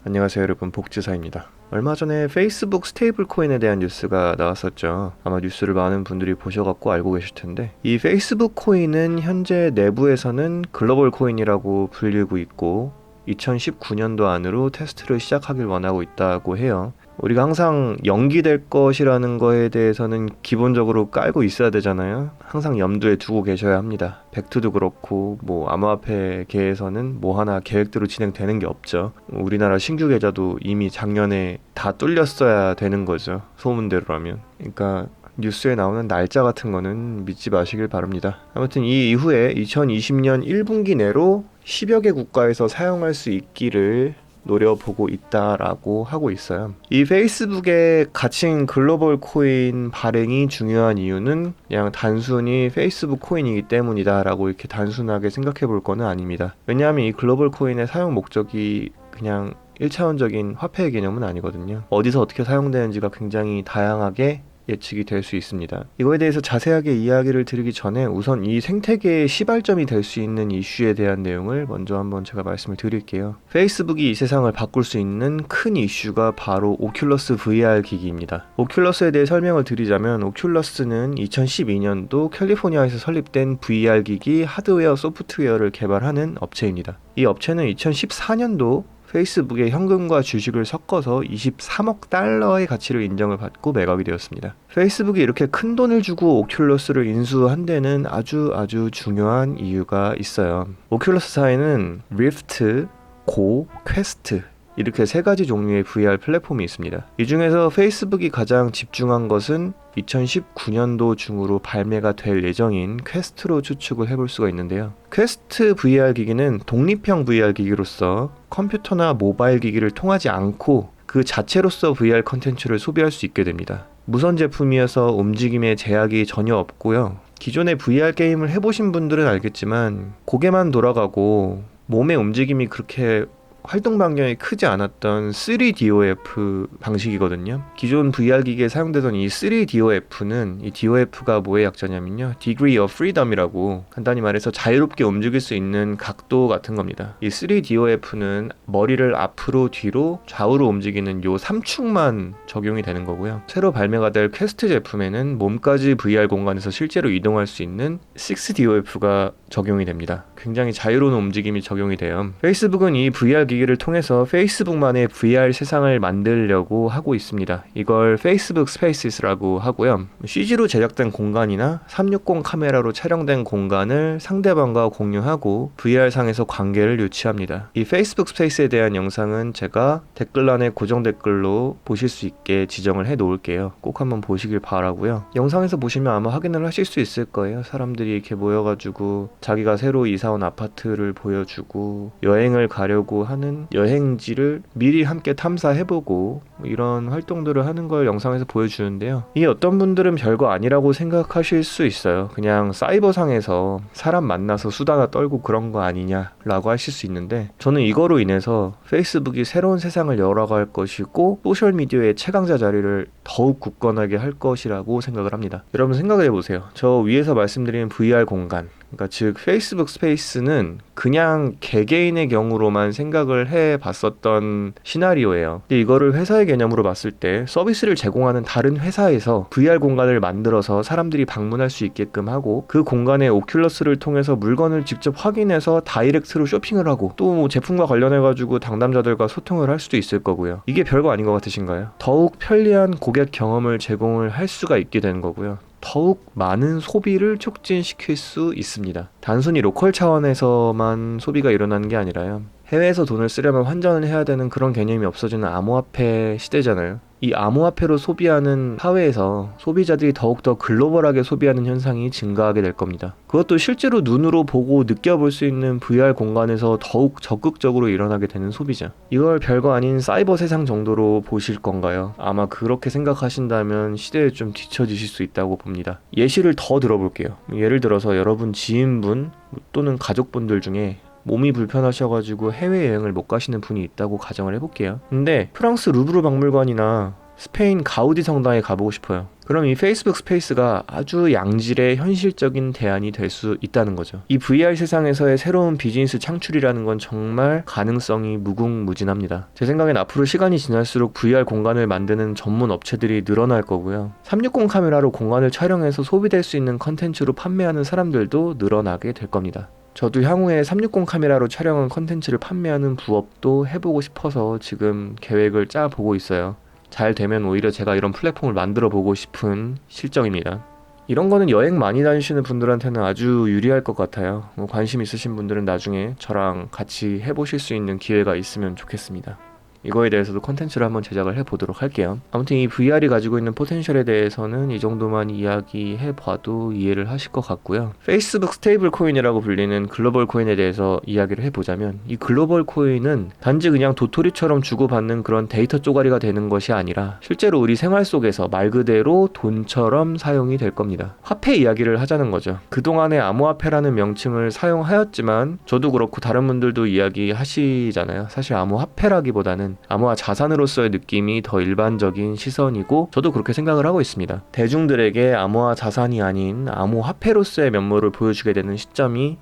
안녕하세요 여러분, 복지사입니다. 얼마 전에 페이스북 스테이블 코인에 대한 뉴스가 나왔었죠. 아마 뉴스를 많은 분들이 보셔갖고 알고 계실 텐데, 이 페이스북 코인은 현재 내부에서는 글로벌 코인이라고 불리고 있고 2019년도 안으로 테스트를 시작하길 원하고 있다고 해요. 우리가 항상 연기될 것이라는 거에 대해서는 기본적으로 깔고 있어야 되잖아요. 항상 염두에 두고 계셔야 합니다. 벡투도 그렇고 암호화폐계에서는 뭐 하나 계획대로 진행되는 게 없죠. 우리나라 신규 계좌도 이미 작년에 다 뚫렸어야 되는 거죠, 소문대로라면. 그러니까 뉴스에 나오는 날짜 같은 거는 믿지 마시길 바랍니다. 아무튼 이 이후에 2020년 1분기 내로 10여 개 국가에서 사용할 수 있기를 노려보고 있다라고 하고 있어요. 이 페이스북에 갇힌 글로벌 코인 발행이 중요한 이유는 그냥 단순히 페이스북 코인이기 때문이다라고 이렇게 단순하게 생각해 볼 거는 아닙니다. 왜냐하면 이 글로벌 코인의 사용 목적이 그냥 1차원적인 화폐의 개념은 아니거든요. 어디서 어떻게 사용되는지가 굉장히 다양하게 예측이 될 수 있습니다. 이거에 대해서 자세하게 이야기를 드리기 전에 우선 이 생태계의 시발점이 될 수 있는 이슈에 대한 내용을 먼저 한번 제가 말씀을 드릴게요. 페이스북이 이 세상을 바꿀 수 있는 큰 이슈가 바로 오큘러스 VR 기기입니다. 오큘러스에 대해 설명을 드리자면, 오큘러스는 2012년도 캘리포니아에서 설립된 VR 기기 하드웨어 소프트웨어를 개발하는 업체입니다. 이 업체는 2014년도 페이스북의 현금과 주식을 섞어서 23억 달러의 가치를 인정을 받고 매각이 되었습니다. 페이스북이 이렇게 큰 돈을 주고 오큘러스를 인수한 데는 아주 중요한 이유가 있어요. 오큘러스사에는 리프트, 고, 퀘스트 이렇게 세 가지 종류의 VR 플랫폼이 있습니다. 이 중에서 페이스북이 가장 집중한 것은 2019년도 중으로 발매가 될 예정인 퀘스트로 추측을 해볼 수가 있는데요. 퀘스트 VR 기기는 독립형 VR 기기로서 컴퓨터나 모바일 기기를 통하지 않고 그 자체로서 VR 컨텐츠를 소비할 수 있게 됩니다. 무선 제품이어서 움직임에 제약이 전혀 없고요. 기존의 VR 게임을 해보신 분들은 알겠지만 고개만 돌아가고 몸의 움직임이 그렇게 활동 반경이 크지 않았던 3DOF 방식이거든요. 기존 VR 기기에 사용되던 이 3DOF는, 이 DOF가 뭐의 약자냐면요, Degree of Freedom이라고, 간단히 말해서 자유롭게 움직일 수 있는 각도 같은 겁니다. 이 3DOF는 머리를 앞으로 뒤로 좌우로 움직이는 요 3축만 적용이 되는 거고요. 새로 발매가 될 퀘스트 제품에는 몸까지 VR 공간에서 실제로 이동할 수 있는 6DOF가 적용이 됩니다. 굉장히 자유로운 움직임이 적용이 돼요. 페이스북은 이 VR 기기를 통해서 페이스북만의 VR 세상을 만들려고 하고 있습니다. 이걸 페이스북 스페이스라고 하고요. CG로 제작된 공간이나 360 카메라로 촬영된 공간을 상대방과 공유하고 VR상에서 관계를 유치합니다. 이 페이스북 스페이스에 대한 영상은 제가 댓글란에 고정 댓글로 보실 수 있게 지정을 해 놓을게요. 꼭 한번 보시길 바라고요. 영상에서 보시면 아마 확인을 하실 수 있을 거예요. 사람들이 이렇게 모여가지고 자기가 새로 이사 온 아파트를 보여주고 여행을 가려고 하는 여행지를 미리 함께 탐사해보고 이런 활동들을 하는 걸 영상에서 보여주는데요. 이게 어떤 분들은 별거 아니라고 생각하실 수 있어요. 그냥 사이버상에서 사람 만나서 수다나 떨고 그런 거 아니냐라고 하실 수 있는데, 저는 이거로 인해서 페이스북이 새로운 세상을 열어갈 것이고 소셜미디어의 최강자 자리를 더욱 굳건하게 할 것이라고 생각을 합니다. 여러분 생각을 해보세요. 저 위에서 말씀드린 VR 공간, 그러니까 즉 페이스북 스페이스는 그냥 개개인의 경우로만 생각을 해봤었던 시나리오예요. 근데 이거를 회사의 개념으로 봤을 때 서비스를 제공하는 다른 회사에서 VR 공간을 만들어서 사람들이 방문할 수 있게끔 하고, 그 공간에 오큘러스를 통해서 물건을 직접 확인해서 다이렉트로 쇼핑을 하고 또 제품과 관련해가지고 당담자들과 소통을 할 수도 있을 거고요. 이게 별거 아닌 것 같으신가요? 더욱 편리한 고객 경험을 제공을 할 수가 있게 되는 거고요. 더욱 많은 소비를 촉진시킬 수 있습니다. 단순히 로컬 차원에서만 소비가 일어나는 게 아니라요, 해외에서 돈을 쓰려면 환전을 해야 되는 그런 개념이 없어지는 암호화폐 시대잖아요. 이 암호화폐로 소비하는 사회에서 소비자들이 더욱더 글로벌하게 소비하는 현상이 증가하게 될 겁니다. 그것도 실제로 눈으로 보고 느껴볼 수 있는 VR 공간에서 더욱 적극적으로 일어나게 되는 소비자. 이걸 별거 아닌 사이버 세상 정도로 보실 건가요? 아마 그렇게 생각하신다면 시대에 좀 뒤처지실 수 있다고 봅니다. 예시를 더 들어볼게요. 예를 들어서 여러분 지인분 또는 가족분들 중에 몸이 불편하셔가지고 해외여행을 못 가시는 분이 있다고 가정을 해볼게요. 근데 프랑스 루브르 박물관이나 스페인 가우디 성당에 가보고 싶어요. 그럼 이 페이스북 스페이스가 아주 양질의 현실적인 대안이 될 수 있다는 거죠. 이 VR 세상에서의 새로운 비즈니스 창출이라는 건 정말 가능성이 무궁무진합니다. 제 생각엔 앞으로 시간이 지날수록 VR 공간을 만드는 전문 업체들이 늘어날 거고요. 360 카메라로 공간을 촬영해서 소비될 수 있는 컨텐츠로 판매하는 사람들도 늘어나게 될 겁니다. 저도 향후에 360 카메라로 촬영한 컨텐츠를 판매하는 부업도 해보고 싶어서 지금 계획을 짜보고 있어요. 잘 되면 오히려 제가 이런 플랫폼을 만들어 보고 싶은 실정입니다. 이런 거는 여행 많이 다니시는 분들한테는 아주 유리할 것 같아요. 관심 있으신 분들은 나중에 저랑 같이 해보실 수 있는 기회가 있으면 좋겠습니다. 이거에 대해서도 컨텐츠를 한번 제작을 해보도록 할게요. 아무튼 이 VR이 가지고 있는 포텐셜에 대해서는 이 정도만 이야기해봐도 이해를 하실 것 같고요. 페이스북 스테이블 코인이라고 불리는 글로벌 코인에 대해서 이야기를 해보자면, 이 글로벌 코인은 단지 그냥 도토리처럼 주고받는 그런 데이터 쪼가리가 되는 것이 아니라 실제로 우리 생활 속에서 말 그대로 돈처럼 사용이 될 겁니다. 화폐 이야기를 하자는 거죠. 그동안에 암호화폐라는 명칭을 사용하였지만 저도 그렇고 다른 분들도 이야기하시잖아요. 사실 암호화폐라기보다는 암호화 자산으로서의 느낌이 더 일반적인 시선이고, 저도 그렇게 생각을 하고 있습니다. 대중들에게 암호화 자산이 아닌 암호화폐로서의 면모를 보여주게 되는 시점이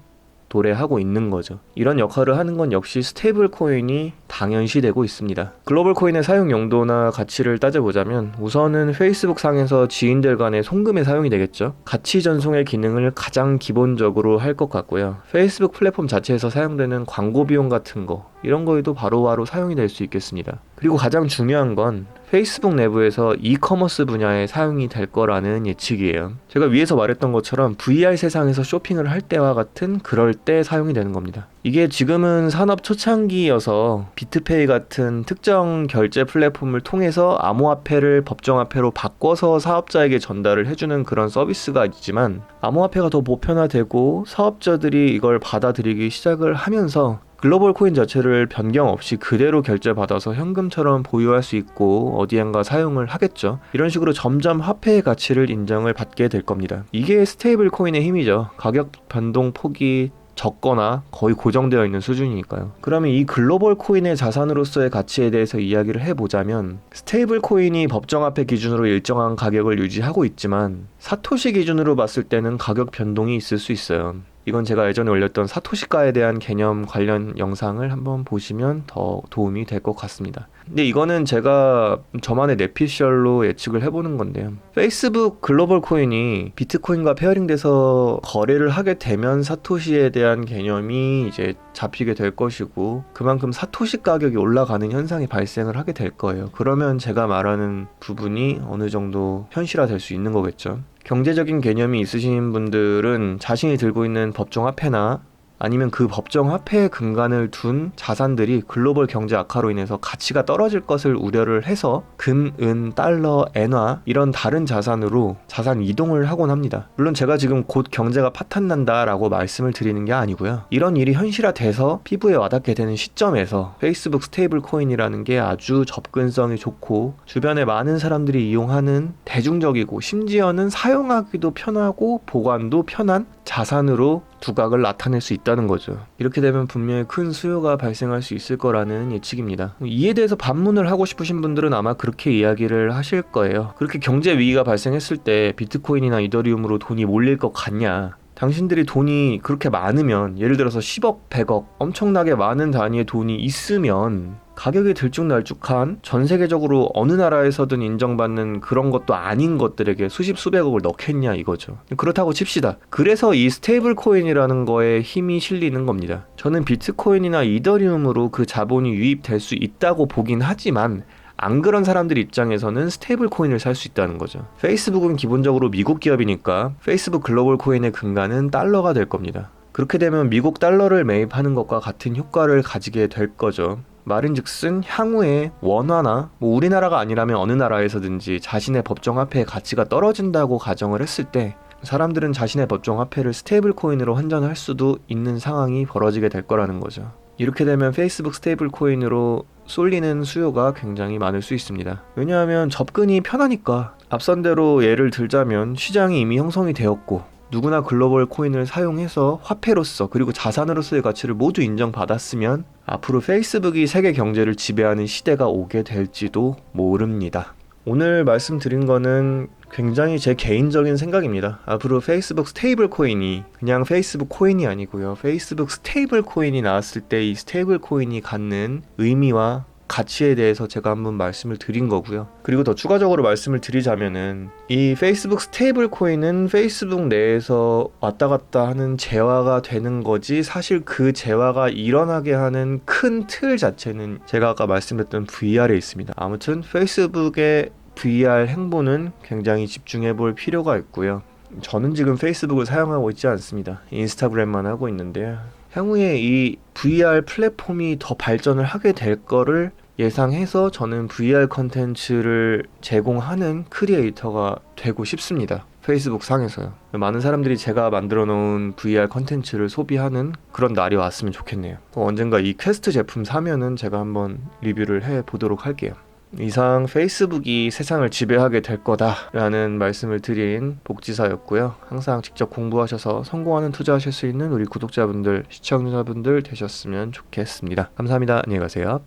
도래하고 있는 거죠. 이런 역할을 하는 건 역시 스테이블 코인이 당연시되고 있습니다. 글로벌 코인의 사용 용도나 가치를 따져보자면, 우선은 페이스북 상에서 지인들 간의 송금에 사용이 되겠죠. 가치 전송의 기능을 가장 기본적으로 할 것 같고요. 페이스북 플랫폼 자체에서 사용되는 광고 비용 같은 거, 이런 거에도 바로바로 사용이 될 수 있겠습니다. 그리고 가장 중요한 건 페이스북 내부에서 이커머스 분야에 사용이 될 거라는 예측이에요. 제가 위에서 말했던 것처럼 VR 세상에서 쇼핑을 할 때와 같은 그럴 때 사용이 되는 겁니다. 이게 지금은 산업 초창기여서 비트페이 같은 특정 결제 플랫폼을 통해서 암호화폐를 법정화폐로 바꿔서 사업자에게 전달을 해주는 그런 서비스가 있지만, 암호화폐가 더 보편화되고 사업자들이 이걸 받아들이기 시작을 하면서 글로벌 코인 자체를 변경 없이 그대로 결제받아서 현금처럼 보유할 수 있고 어디엔가 사용을 하겠죠. 이런 식으로 점점 화폐의 가치를 인정을 받게 될 겁니다. 이게 스테이블 코인의 힘이죠. 가격 변동 폭이 적거나 거의 고정되어 있는 수준이니까요. 그러면 이 글로벌 코인의 자산으로서의 가치에 대해서 이야기를 해보자면, 스테이블 코인이 법정화폐 기준으로 일정한 가격을 유지하고 있지만 사토시 기준으로 봤을 때는 가격 변동이 있을 수 있어요. 이건 제가 예전에 올렸던 사토시가에 대한 개념 관련 영상을 한번 보시면 더 도움이 될 것 같습니다. 근데 이거는 제가 저만의 뇌피셜로 예측을 해보는 건데요. 페이스북 글로벌 코인이 비트코인과 페어링돼서 거래를 하게 되면 사토시에 대한 개념이 이제 잡히게 될 것이고, 그만큼 사토시 가격이 올라가는 현상이 발생을 하게 될 거예요. 그러면 제가 말하는 부분이 어느 정도 현실화될 수 있는 거겠죠. 경제적인 개념이 있으신 분들은 자신이 들고 있는 법정화폐나 아니면 그 법정화폐의 근간을 둔 자산들이 글로벌 경제 악화로 인해서 가치가 떨어질 것을 우려를 해서 금, 은, 달러, 엔화 이런 다른 자산으로 자산 이동을 하곤 합니다. 물론 제가 지금 곧 경제가 파탄난다 라고 말씀을 드리는 게 아니고요. 이런 일이 현실화돼서 피부에 와닿게 되는 시점에서 페이스북 스테이블 코인이라는 게 아주 접근성이 좋고 주변에 많은 사람들이 이용하는 대중적이고 심지어는 사용하기도 편하고 보관도 편한 자산으로 두각을 나타낼 수 있다는 거죠. 이렇게 되면 분명히 큰 수요가 발생할 수 있을 거라는 예측입니다. 이에 대해서 반문을 하고 싶으신 분들은 아마 그렇게 이야기를 하실 거예요. 그렇게 경제 위기가 발생했을 때 비트코인이나 이더리움으로 돈이 몰릴 것 같냐? 당신들이 돈이 그렇게 많으면, 예를 들어서 10억, 100억 엄청나게 많은 단위의 돈이 있으면 가격이 들쭉날쭉한 전 세계적으로 어느 나라에서든 인정받는 그런 것도 아닌 것들에게 수십 수백억을 넣겠냐 이거죠. 그렇다고 칩시다. 그래서 이 스테이블 코인이라는 거에 힘이 실리는 겁니다. 저는 비트코인이나 이더리움으로 그 자본이 유입될 수 있다고 보긴 하지만, 안 그런 사람들 입장에서는 스테이블 코인을 살 수 있다는 거죠. 페이스북은 기본적으로 미국 기업이니까 페이스북 글로벌 코인의 근간은 달러가 될 겁니다. 그렇게 되면 미국 달러를 매입하는 것과 같은 효과를 가지게 될 거죠. 말인즉슨 향후에 원화나 우리나라가 아니라면 어느 나라에서든지 자신의 법정화폐의 가치가 떨어진다고 가정을 했을 때 사람들은 자신의 법정화폐를 스테이블 코인으로 환전할 수도 있는 상황이 벌어지게 될 거라는 거죠. 이렇게 되면 페이스북 스테이블 코인으로 쏠리는 수요가 굉장히 많을 수 있습니다. 왜냐하면 접근이 편하니까. 앞선 대로 예를 들자면 시장이 이미 형성이 되었고 누구나 글로벌 코인을 사용해서 화폐로서 그리고 자산으로서의 가치를 모두 인정받았으면 앞으로 페이스북이 세계 경제를 지배하는 시대가 오게 될지도 모릅니다. 오늘 말씀드린 거는 굉장히 제 개인적인 생각입니다. 앞으로 페이스북 스테이블 코인이 그냥 페이스북 코인이 아니고요. 페이스북 스테이블 코인이 나왔을 때 이 스테이블 코인이 갖는 의미와 가치에 대해서 제가 한번 말씀을 드린 거고요. 그리고 더 추가적으로 말씀을 드리자면은 이 페이스북 스테이블 코인은 페이스북 내에서 왔다 갔다 하는 재화가 되는 거지, 사실 그 재화가 일어나게 하는 큰 틀 자체는 제가 아까 말씀드렸던 VR에 있습니다. 아무튼 페이스북의 VR 행보는 굉장히 집중해 볼 필요가 있고요. 저는 지금 페이스북을 사용하고 있지 않습니다. 인스타그램만 하고 있는데요. 향후에 이 VR 플랫폼이 더 발전을 하게 될 거를 예상해서 저는 VR 컨텐츠를 제공하는 크리에이터가 되고 싶습니다. 페이스북 상에서요. 많은 사람들이 제가 만들어 놓은 VR 컨텐츠를 소비하는 그런 날이 왔으면 좋겠네요. 언젠가 이 퀘스트 제품 사면은 제가 한번 리뷰를 해 보도록 할게요. 이상 페이스북이 세상을 지배하게 될 거다라는 말씀을 드린 복지사였고요. 항상 직접 공부하셔서 성공하는 투자하실 수 있는 우리 구독자분들, 시청자분들 되셨으면 좋겠습니다. 감사합니다. 안녕히 가세요.